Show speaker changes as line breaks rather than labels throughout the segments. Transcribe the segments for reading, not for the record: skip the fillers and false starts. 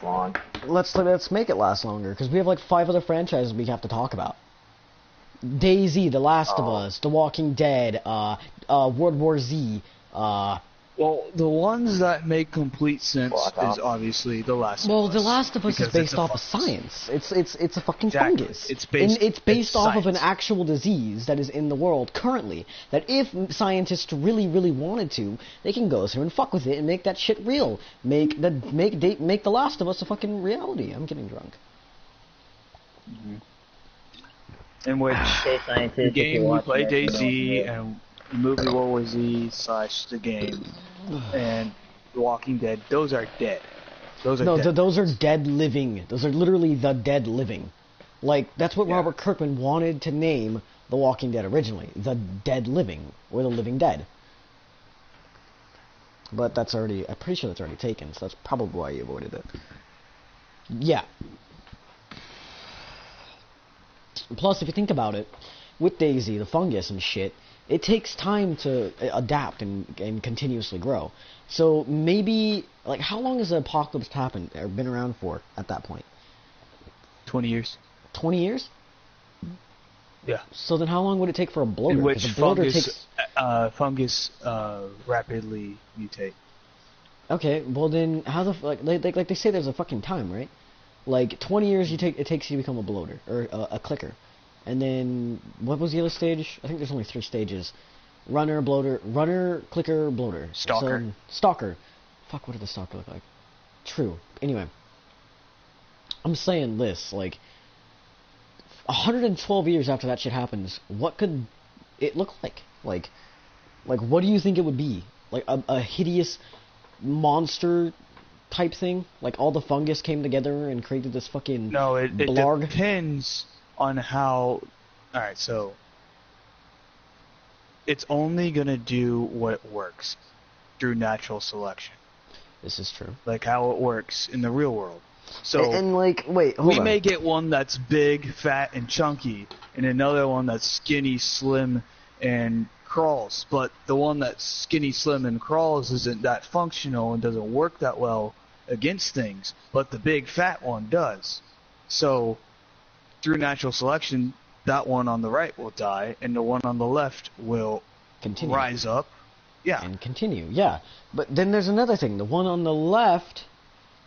long.
Let's make it last longer, because we have like 5 other franchises we have to talk about. DayZ, The Last of Us, The Walking Dead, World War Z,
Well, the ones that make complete sense is obviously The Last of Us.
Well, The Last of Us is based off of science. It's a fucking fungus. It's based off of an actual disease that is in the world currently. That if scientists really, really wanted to, they can go through and fuck with it and make that shit real. Make The Last of Us a fucking reality. I'm getting drunk.
Mm-hmm. In which the game we play DayZ and the movie World War Z / the game and The Walking Dead, those are dead. Those are
dead living. Those are literally the dead living. Like, that's what Robert Kirkman wanted to name The Walking Dead originally. The Dead Living, or The Living Dead. But I'm pretty sure that's already taken, so that's probably why he avoided it. Yeah. Plus, if you think about it, with DayZ, the fungus and shit, it takes time to adapt and continuously grow. So maybe, like, how long has the apocalypse happened or been around for at that point?
20 years.
20 years?
Yeah.
So then how long would it take for a bloater?
In which
a bloater
fungus rapidly mutate.
Okay, well then, how the like they say there's a fucking time, right? Like 20 years it takes you to become a bloater or a clicker, and then what was the other stage? I think there's only 3 stages: runner, clicker, bloater,
stalker.
So, stalker. Fuck, what did the stalker look like? True. Anyway, I'm saying this, like 112 years after that shit happens, what could it look like? Like what do you think it would be? Like a hideous monster type thing? Like all the fungus came together and created this fucking blarg?
It depends on how... Alright, so... It's only gonna do what works through natural selection.
This is true.
Like how it works in the real world. So
and like, wait, hold on.
We may get one that's big, fat, and chunky, and another one that's skinny, slim, and crawls. But the one that's skinny, slim, and crawls isn't that functional and doesn't work that well against things. But the big, fat one does. So through natural selection, that one on the right will die, and the one on the left will rise up. Yeah.
And continue, yeah. But then there's another thing. The one on the left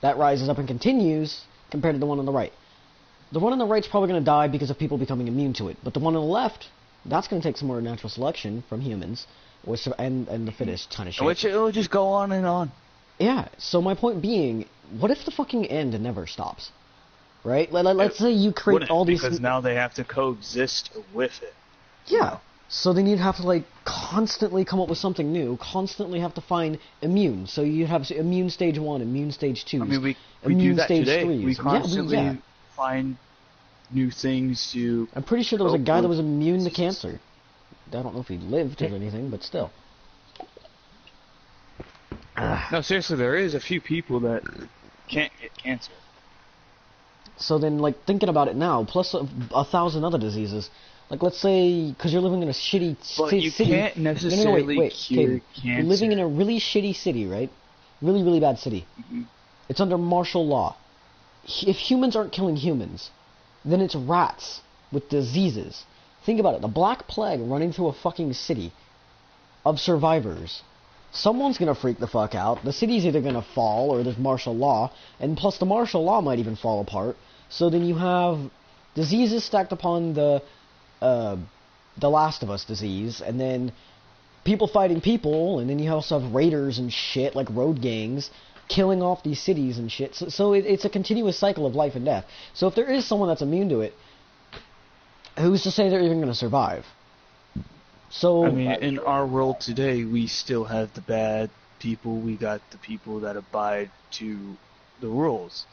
that rises up and continues compared to the one on the right. The one on the right's probably going to die because of people becoming immune to it. But the one on the left, that's going to take some more natural selection from humans, and the fittest kind of shit.
Which it will just go on and on.
Yeah, so my point being, what if the fucking end never stops? Right? Let's say you create all these...
Because now they have to coexist with it.
Yeah. So then you'd have to, like, constantly come up with something new, constantly have to find immune. So you'd have immune stage 1, immune stage 2,
I mean, we
immune
do that
stage
today.
3.
We constantly find new things to...
I'm pretty sure there was a guy that was immune to cancer. I don't know if he lived or anything, but still.
No, seriously, there is a few people that can't get cancer.
So then, like, thinking about it now, plus 1,000 other diseases... Like, let's say, because you're living in a shitty city...
But you can't necessarily cure cancer.
You're living in a really shitty city, right? Really, really bad city.
Mm-hmm.
It's under martial law. If humans aren't killing humans, then it's rats with diseases. Think about it. The Black Plague running through a fucking city of survivors. Someone's going to freak the fuck out. The city's either going to fall or there's martial law. And plus the martial law might even fall apart. So then you have diseases stacked upon the Last of Us disease, and then people fighting people, and then you also have raiders and shit, like road gangs, killing off these cities and shit. So it's a continuous cycle of life and death. So if there is someone that's immune to it, who's to say they're even going to survive? So
I mean, in our world today, we still have the bad people. We got the people that abide to the rules,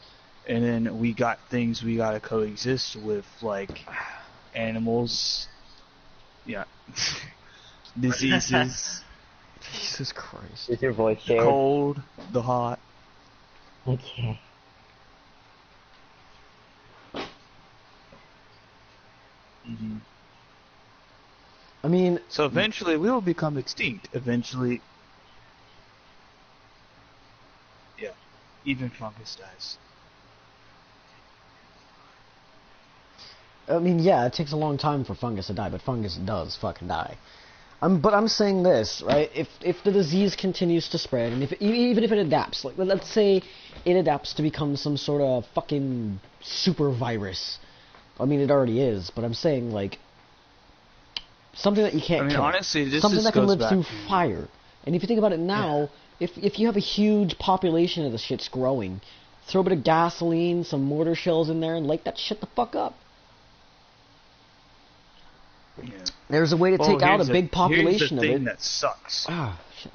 and then we got things we got to coexist with, like animals, diseases.
Jesus Christ.
Is your voice
the
shared?
cold, the hot.
Okay.
Mm-hmm.
I mean...
So eventually we will become extinct. Eventually... Yeah. Even fungus dies.
I mean, yeah, it takes a long time for fungus to die, but fungus does fucking die. But I'm saying this, right? If the disease continues to spread, and even if it adapts, like let's say it adapts to become some sort of fucking super virus. I mean, it already is, but I'm saying like something that you can't kill.
Honestly, this
something that can
goes
live through fire. And if you think about it now, if you have a huge population of the shit's growing, throw a bit of gasoline, some mortar shells in there, and light that shit the fuck up.
Yeah.
There's a way to take out a big population of it.
Here's the thing that sucks.
Ah, shit.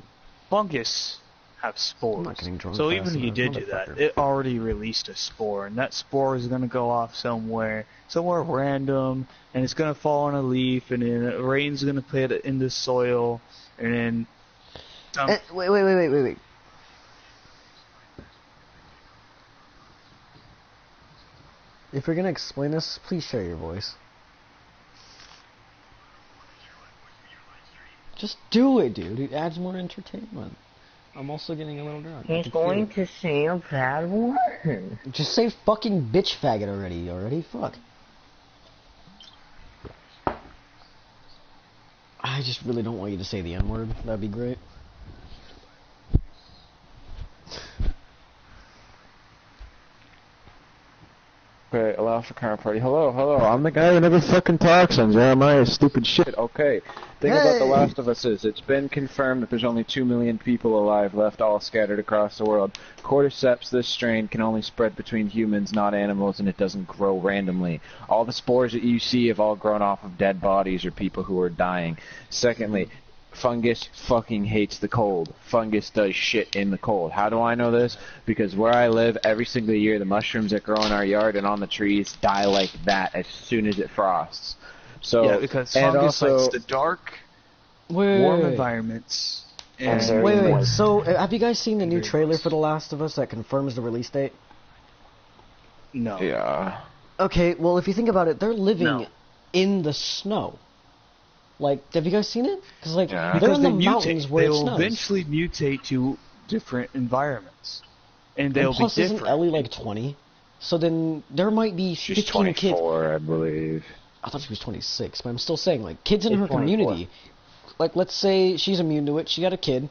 Fungus have spores.
I'm not getting drunk
So
fast
even if you
enough,
did do that,
motherfucker.
it already released a spore, and that spore is going to go off somewhere random, and it's going to fall on a leaf, and then the rain's going to put it in the soil, and then...
Wait. If you're going to explain this, please share your voice. Just do it, dude. It adds more entertainment. I'm also getting a little drunk.
He's going to say a bad word.
Just say fucking bitch faggot already. Fuck. I just really don't want you to say the N-word. That'd be great.
Okay, allow for car party. Hello. I'm the guy who never fucking talks on Jeremiah's stupid shit. Okay. Thing about The Last of Us is, it's been confirmed that there's only 2 million people alive left, all scattered across the world. Cordyceps, this strain, can only spread between humans, not animals, and it doesn't grow randomly. All the spores that you see have all grown off of dead bodies or people who are dying. Secondly, fungus fucking hates the cold. Fungus does shit in the cold. How do I know this? Because where I live, every single year, the mushrooms that grow in our yard and on the trees die like that as soon as it frosts. So,
yeah, because fungus likes the dark, warm environments. And
Wait. So, have you guys seen the new trailer for The Last of Us that confirms the release date?
No.
Yeah.
Okay, well, if you think about it, they're living in the snow. Like, have you guys seen it? Because they're in the mountains where it snows.
They will eventually mutate to different environments. And they'll be
plus,
different.
isn't Ellie like 20? So then there might be 15
She's 24,
kids.
I believe.
I thought she was 26, but I'm still saying, like, kids in
She's
her
24.
community. Like, let's say she's immune to it. She got a kid.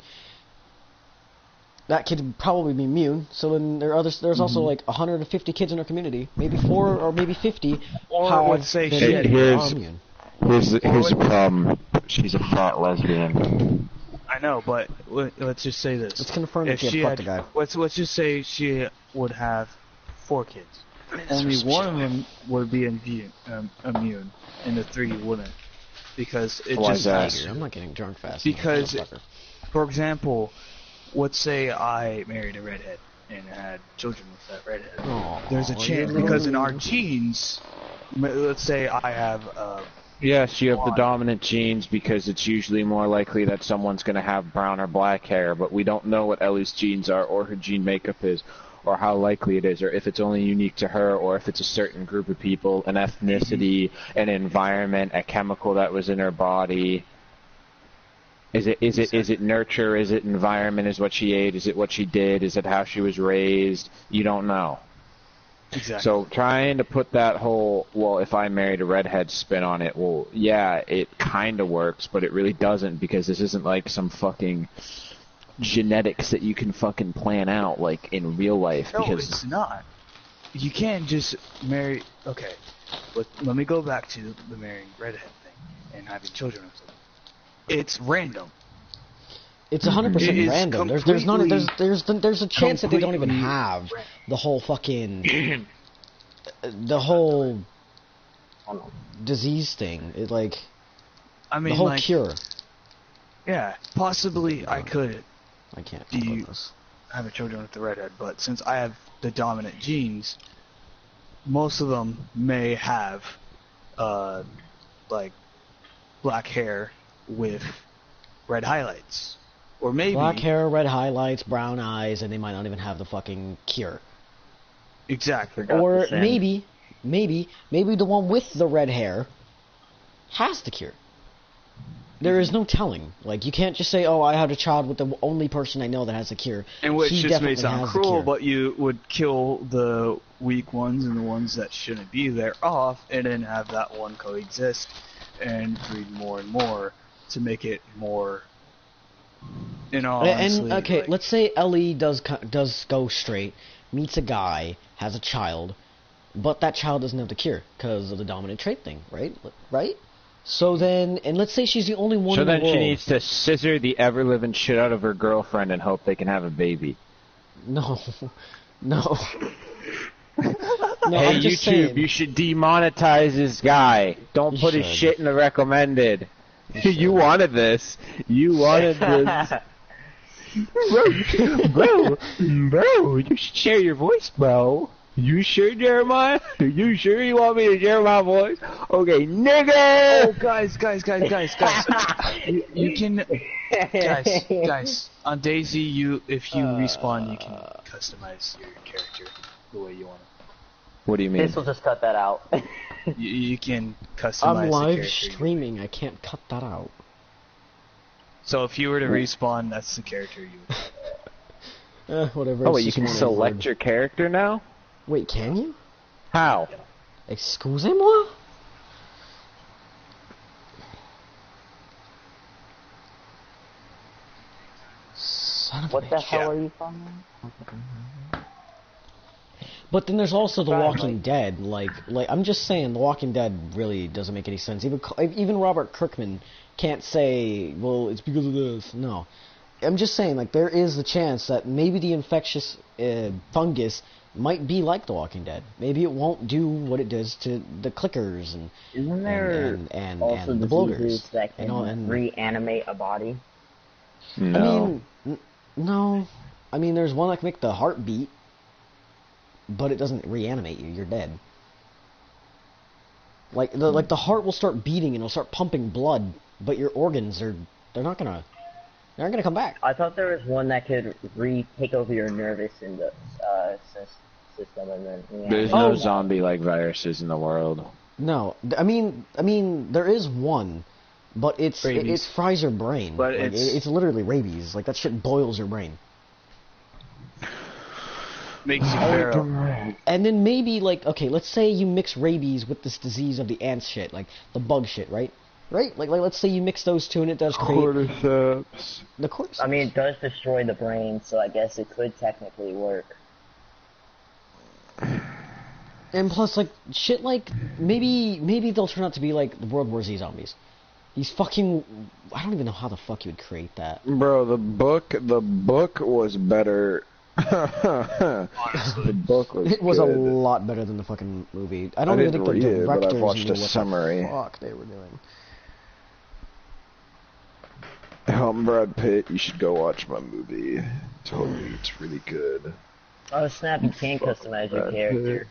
That kid would probably be immune. So then there's also like 150 kids in her community, maybe 4 or maybe 50.
Or let's say
that
she
are immune.
Here's the problem. She's a fat lesbian.
I know, but let's just say this.
It's confirmed that
If
she had fucked a guy.
Let's just say she would have 4 kids. Only one of them would be immune, and the 3 wouldn't. Because it
Why
just...
is that?
I'm not getting drunk fast.
Because,
motherfucker.
for example, let's say I married a redhead and had children with that redhead.
Aw,
There's a chance, because in our genes, let's say I have...
Yes, you have the dominant genes because it's usually more likely that someone's going to have brown or black hair, but we don't know what Ellie's genes are or her gene makeup is or how likely it is or if it's only unique to her or if it's a certain group of people, an ethnicity, an environment, a chemical that was in her body. Is it nurture? Is it environment? Is what she ate? Is it what she did? Is it how she was raised? You don't know.
Exactly.
So trying to put that whole, well, if I married a redhead spin on it, well, yeah, it kind of works, but it really doesn't because this isn't like some fucking genetics that you can fucking plan out like in real life.
No,
because
it's not. You can't just marry... Okay, let me go back to the marrying redhead thing and having children with them. It's random.
It's 100%
It is
random. There's a chance that they don't even have the whole fucking the whole disease thing. It like
I mean,
the whole
like,
cure.
Yeah, possibly I could
I can't
Do
do
you-
this.
have a children with the redhead, but since I have the dominant genes, most of them may have like black hair with red highlights. Or maybe...
Black hair, red highlights, brown eyes, and they might not even have the fucking cure.
Exactly.
Or maybe the one with the red hair has the cure. There is no telling. Like, you can't just say, oh, I had a child with the only person I know that has the cure.
And which
He
just may
definitely
sound
has the
cruel,
cure.
but you would kill the weak ones and the ones that shouldn't be there off, and then have that one coexist and breed more and more to make it more. Honestly,
and okay,
like,
let's say Ellie does go straight, meets a guy, has a child, but that child doesn't have the cure because of the dominant trait thing, right? Right? So then, and let's say she's the only one
So
in the
then
world.
she needs to scissor the ever-living shit out of her girlfriend and hope they can have a baby.
No. No. No,
Hey,
I'm just
YouTube,
saying.
you should demonetize this guy. Don't
You
put his
should.
shit in the recommended. You wanted this. You wanted this. Bro, you should share your voice, bro. You sure, Jeremiah? You sure you want me to share my voice? Okay, nigga!
oh, guys, you can, guys, on Daisy, if you respawn, you can customize your character the way you want it.
What do you mean?
This will just cut that out.
You can customize
I'm
the
live
character.
streaming. I can't cut that out.
So if you were to respawn, that's the character you would.
Whatever.
Oh,
it's
wait, you
just
can
one
select
word.
your character now?
Wait, can you?
How?
Excusez-moi? Son of a
What the
bitch.
hell are you from?
But then there's also The
Right,
Walking
like-
Dead. Like I'm just saying, The Walking Dead really doesn't make any sense. Even Robert Kirkman can't say, well, it's because of this. No. I'm just saying, like, there is a chance that maybe the infectious fungus might be like The Walking Dead. Maybe it won't do what it does to the clickers and
Isn't there
and
also
the
diseases
bloaters
that can
and
reanimate a body?
No.
I mean, no. I mean, there's one that can make the heart beat, but it doesn't reanimate you. You're dead. Like the heart will start beating and it'll start pumping blood, but your organs they're not gonna come back.
I thought there was one that could take over your nervous and the system and then
There's
reanimate.
no zombie-like viruses in the world.
No, I mean there is one, but it
Rabies.
fries your brain.
But
Like,
it's-
it's literally rabies. Like that shit boils your brain.
Makes you feral.
And then maybe, like, okay, let's say you mix rabies with this disease of the ants shit, like the bug shit, right? Right? Like let's say you mix those two and it does create
Cordyceps.
the cordyceps.
I mean, it does destroy the brain, so I guess it could technically work.
And plus, like, shit like, maybe they'll turn out to be like the World War Z zombies. These fucking, I don't even know how the fuck you would create that.
Bro, the book was better. The book was
It was a
good.
lot better than the fucking movie. I don't
I
even
didn't
think the
read it, but I've
directors
watched
knew
a
what
summary.
the fuck they were doing.
Brad Pitt, you should go watch my movie. Totally, it's really good.
Oh snap, you can customize your character.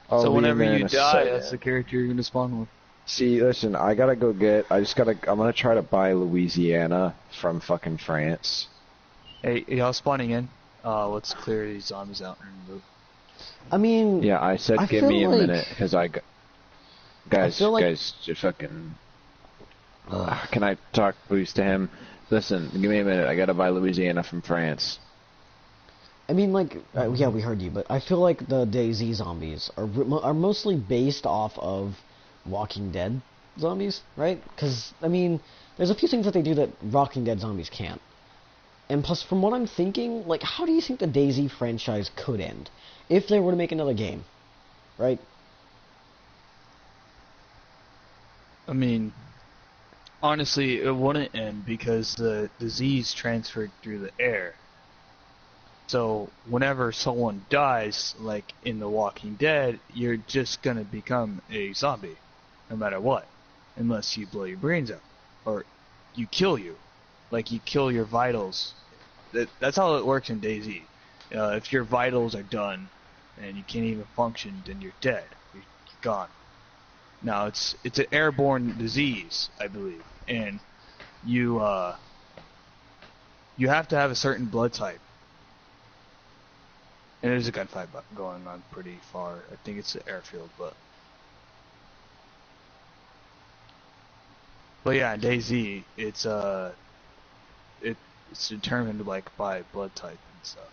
I'll
So
be
whenever
in there
you
in a
die,
second.
that's the character you're gonna spawn with.
See, listen, I'm gonna try to buy Louisiana from fucking France.
Hey, y'all spawning in? Let's clear these zombies out and move.
I mean,
Yeah, I said
I
give
feel
me a
like-
minute, because guys,
feel like-
just fucking, can I talk please to him? Listen, give me a minute, I gotta buy Louisiana from France.
I mean, like, yeah, we heard you, but I feel like the DayZ zombies are mostly based off of Walking Dead zombies, right? Because, I mean, there's a few things that they do that Walking Dead zombies can't. And plus, from what I'm thinking, like, how do you think the DayZ franchise could end if they were to make another game, right?
I mean, honestly, it wouldn't end because the disease transferred through the air. So whenever someone dies, like in The Walking Dead, you're just gonna become a zombie, no matter what, unless you blow your brains out or you kill you, like you kill your vitals. That's how it works in DayZ. If your vitals are done and you can't even function, then you're dead. You're gone. Now it's an airborne disease, I believe, and you have to have a certain blood type. And there's a gunfight going on pretty far. I think it's the airfield, but But yeah, DayZ, it's determined like by blood type and stuff,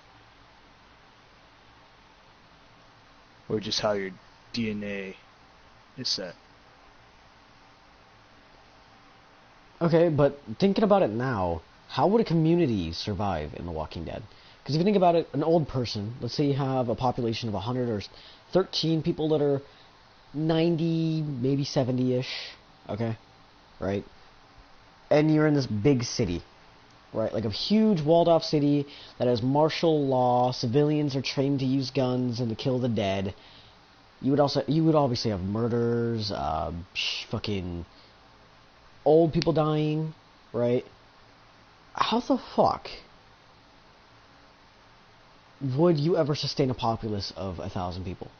or just how your DNA is set.
Okay, but thinking about it now, how would a community survive in The Walking Dead? Because if you think about it, an old person, let's say you have a population of 100 or 13 people that are 90, maybe 70-ish, okay, right? And you're in this big city, right? Like a huge walled-off city that has martial law, civilians are trained to use guns and to kill the dead. You would obviously have murders, fucking old people dying, right? How the fuck would you ever sustain a populace of 1,000 people?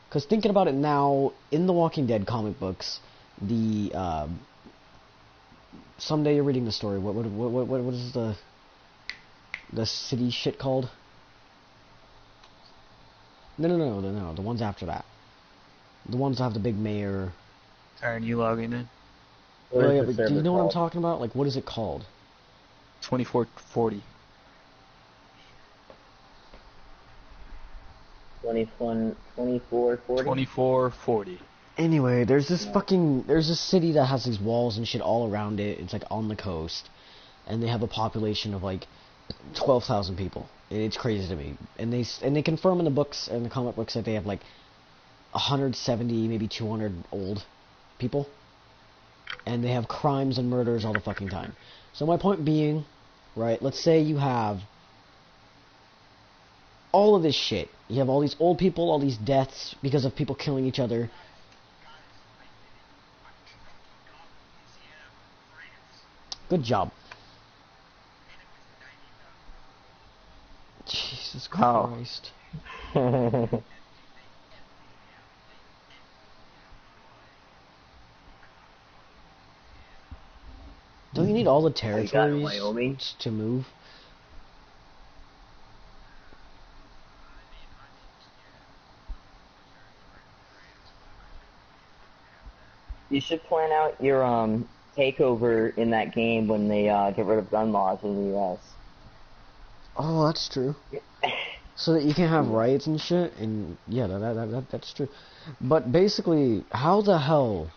Because thinking about it now, in the Walking Dead comic books, the someday you're reading the story. What is the city shit called? No. The ones after that. The ones that have the big mayor.
Are you logging in?
What
Oh,
is
yeah,
the
but do you
server
know what I'm
called?
talking about? Like, what is it called?
2440.
2440?
2440.
Anyway, there's this city that has these walls and shit all around it. It's like on the coast, and they have a population of like 12,000 people. It's crazy to me. And they confirm in the books and the comic books that they have like 170, maybe 200 old people, and they have crimes and murders all the fucking time. So my point being, right? Let's say you have all of this shit. You have all these old people, all these deaths because of people killing each other. Good job. Jesus
How?
Christ. Don't you need all the
You got in
territories
Wyoming?
to move?
You should plan out your takeover in that game when they get rid of gun laws in the U.S.
Oh, that's true. So that you can have riots and shit, and yeah, that's true. But basically, how the hell?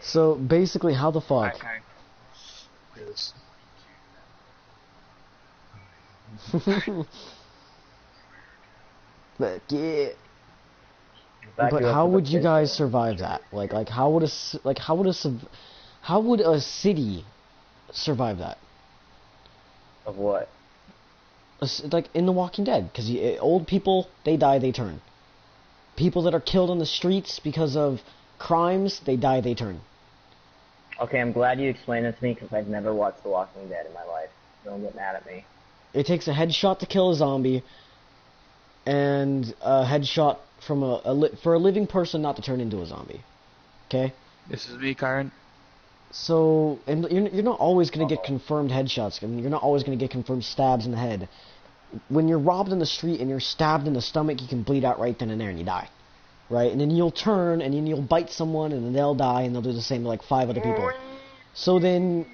So basically, how the fuck?
Okay. Yes.
But yeah.
Back
But
you up
how
to the
would you guys
pistol.
survive that? Like how would a city survive that?
Of what?
Like in The Walking Dead, because old people, they die, they turn. People that are killed on the streets because of crimes, they die, they turn.
Okay, I'm glad you explained it to me because I've never watched The Walking Dead in my life. Don't get mad at me.
It takes a headshot to kill a zombie, and a headshot from for a living person not to turn into a zombie. Okay?
This is me, Karen.
So, and you're not always going to get confirmed headshots. I mean, you're not always going to get confirmed stabs in the head. When you're robbed in the street and you're stabbed in the stomach, you can bleed out right then and there and you die. Right? And then you'll turn and then you'll bite someone and then they'll die and they'll do the same to like 5 other people. So then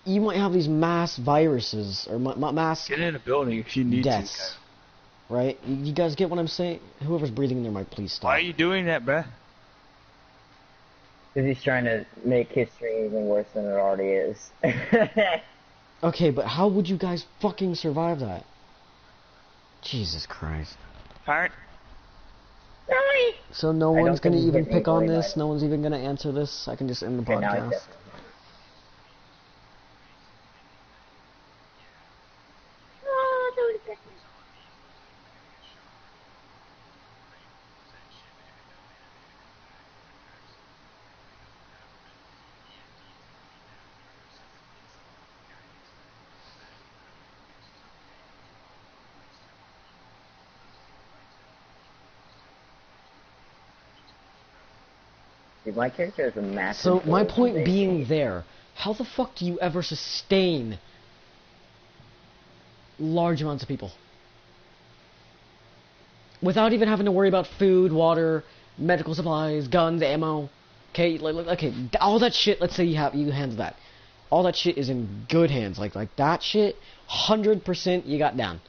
you might have these mass viruses or mass
Get in a building if you need
deaths.
to.
Right? You guys get what I'm saying? Whoever's breathing in their mic, please stop.
Why are you doing that, bruh?
Because he's trying to make history even worse than it already is.
Okay, but how would you guys fucking survive that? Jesus Christ.
Karen?
So no
I
one's
don't think
gonna
you
even
hit me
pick on
very
this?
much.
No one's even gonna answer this? I can just end the
Okay, now he's
podcast.
definitely. Dude, my character is a massive.
So my
goal
point
today.
being there, how the fuck do you ever sustain large amounts of people? without even having to worry about food, water, medical supplies, guns, ammo. Okay, okay, all that shit. Let's say you handle that. All that shit is in good hands. Like that shit, 100% you got down.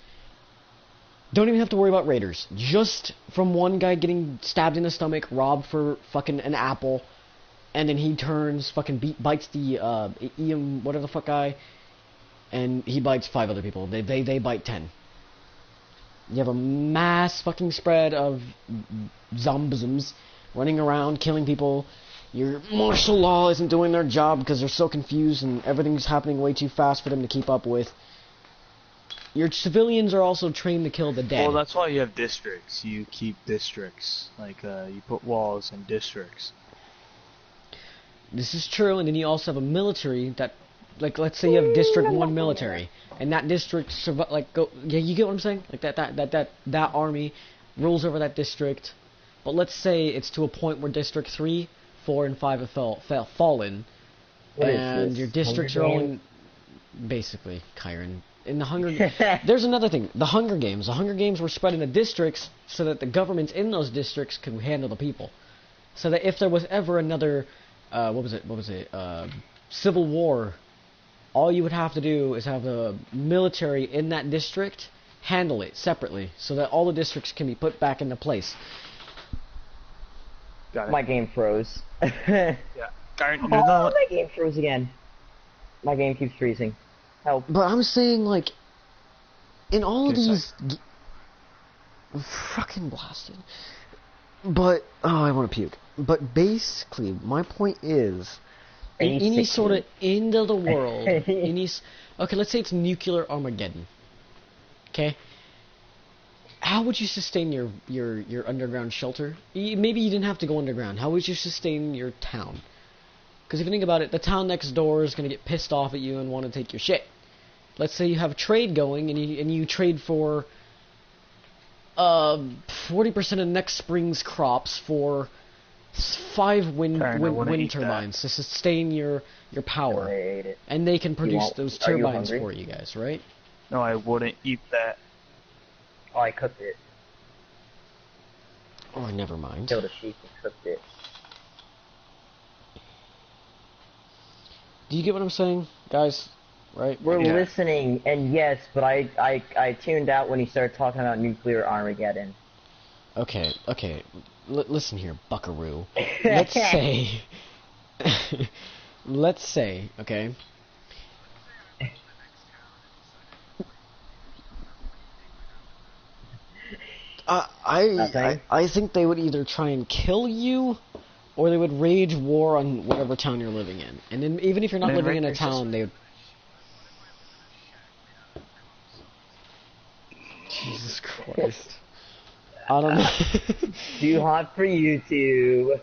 Don't even have to worry about raiders. Just from one guy getting stabbed in the stomach, robbed for fucking an apple, and then he turns, fucking bites the Ian whatever the fuck guy, and he bites 5 other people. They bite 10. You have a mass fucking spread of zombisms running around, killing people. Your martial law isn't doing their job because they're so confused and everything's happening way too fast for them to keep up with. Your civilians are also trained to kill the dead.
Well, that's why you have districts. You keep districts. Like, you put walls in districts.
This is true, and then you also have a military that, like, let's say you have District 1 military, and that district, yeah, you get what I'm saying? Like, that army rules over that district, but let's say it's to a point where District 3, 4, and 5 have fallen, and your districts are all in, basically, Kyron. In the there's another thing. The Hunger Games. The Hunger Games were spread into districts so that the governments in those districts could handle the people. So that if there was ever another, civil war, all you would have to do is have the military in that district handle it separately, so that all the districts can be put back into place.
Got it.
My game froze.
Yeah.
My game froze again. My game keeps freezing. Help.
But I'm saying, like, in all of these... Fucking blasted. But, oh, I want to puke. But basically, my point is, in any sort of end of the world, okay, let's say it's nuclear Armageddon. Okay? How would you sustain your underground shelter? Maybe you didn't have to go underground. How would you sustain your town? Because if you think about it, the town next door is going to get pissed off at you and want to take your shit. Let's say you have trade going, and you trade for 40% of next spring's crops for 5 wind turbines to sustain your power. And they can produce those turbines for you guys, right?
No, I wouldn't eat that.
Oh, I cooked it.
Oh, never mind.
Killed a sheep and cooked it.
Do you get what I'm saying, guys? Right?
We're listening, and yes, but I tuned out when he started talking about nuclear Armageddon.
Okay. Listen here, buckaroo. Let's say... let's say, okay... I think they would either try and kill you, or they would rage war on whatever town you're living in. And then even if you're not living in a town, they would... Jesus Christ. I don't know.
Too hot for YouTube.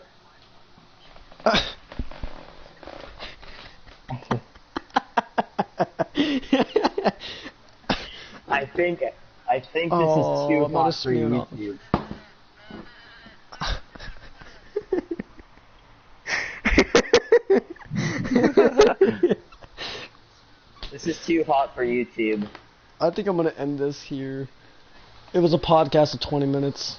I think this is too hot for YouTube. This is too hot for YouTube.
I think I'm gonna end this here. It was a podcast of 20 minutes.